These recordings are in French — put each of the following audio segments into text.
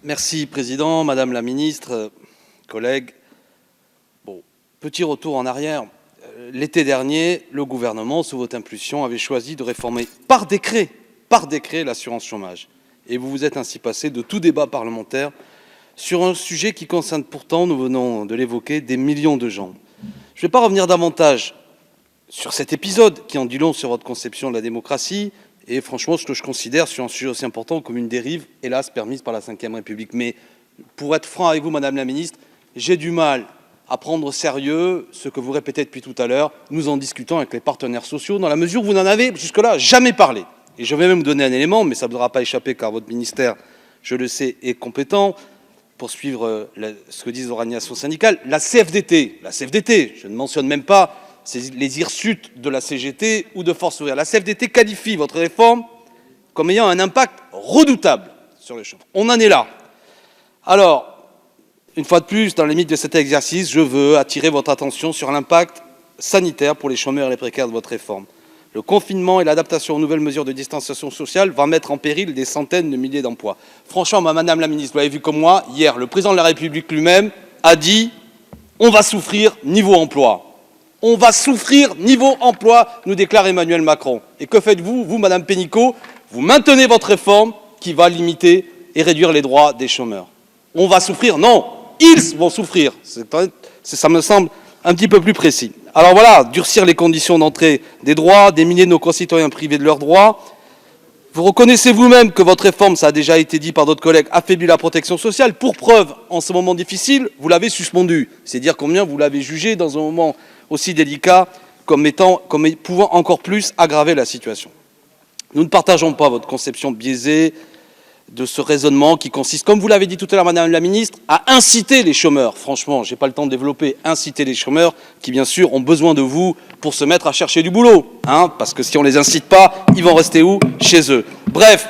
Merci, Président, Madame la Ministre, collègues. Bon, petit retour en arrière. L'été dernier, le gouvernement, sous votre impulsion, avait choisi de réformer par décret l'assurance chômage. Et vous vous êtes ainsi passé de tout débat parlementaire sur un sujet qui concerne pourtant, nous venons de l'évoquer, des millions de gens. Je ne vais pas revenir davantage sur cet épisode qui en dit long sur votre conception de la démocratie et franchement ce que je considère sur un sujet aussi important comme une dérive, hélas, permise par la Ve République. Mais pour être franc avec vous, Madame la Ministre, j'ai du mal à prendre au sérieux ce que vous répétez depuis tout à l'heure, nous en discutons avec les partenaires sociaux, dans la mesure où vous n'en avez jusque-là jamais parlé. Et je vais même vous donner un élément, mais ça ne vous aura pas échappé car votre ministère, je le sais, est compétent pour suivre ce que disent les organisations syndicales. La CFDT, je ne mentionne même pas les hirsutes de la CGT ou de Force Ouvrière. La CFDT qualifie votre réforme comme ayant un impact redoutable sur les chômeurs. On en est là. Alors, une fois de plus, dans la limite de cet exercice, je veux attirer votre attention sur l'impact sanitaire pour les chômeurs et les précaires de votre réforme. Le confinement et l'adaptation aux nouvelles mesures de distanciation sociale vont mettre en péril des centaines de milliers d'emplois. Franchement, Madame la Ministre, vous l'avez vu comme moi, hier, le Président de la République lui-même a dit « on va souffrir niveau emploi ». On va souffrir niveau emploi, nous déclare Emmanuel Macron. Et que faites-vous, vous, Madame Pénicaud? Vous maintenez votre réforme qui va limiter et réduire les droits des chômeurs. On va souffrir? Non, ils vont souffrir. Ça me semble un petit peu plus précis. Alors voilà, durcir les conditions d'entrée des droits, des milliers de nos concitoyens privés de leurs droits. Vous reconnaissez vous-même que votre réforme, ça a déjà été dit par d'autres collègues, affaiblit la protection sociale. Pour preuve, en ce moment difficile, vous l'avez suspendue. C'est dire combien vous l'avez jugée dans un moment aussi délicat comme pouvant encore plus aggraver la situation. Nous ne partageons pas votre conception biaisée de ce raisonnement qui consiste, comme vous l'avez dit tout à l'heure, Madame la Ministre, à inciter les chômeurs. Franchement, je n'ai pas le temps de développer, inciter les chômeurs qui, bien sûr, ont besoin de vous pour se mettre à chercher du boulot. Parce que si on ne les incite pas, ils vont rester où? Chez eux. Bref,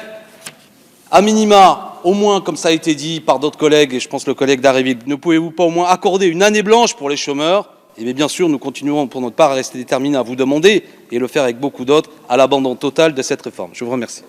à minima, au moins, comme ça a été dit par d'autres collègues, et je pense le collègue d'Arréville, ne pouvez-vous pas au moins accorder une année blanche pour les chômeurs? Et bien sûr, nous continuerons pour notre part à rester déterminés à vous demander, et le faire avec beaucoup d'autres, à l'abandon total de cette réforme. Je vous remercie.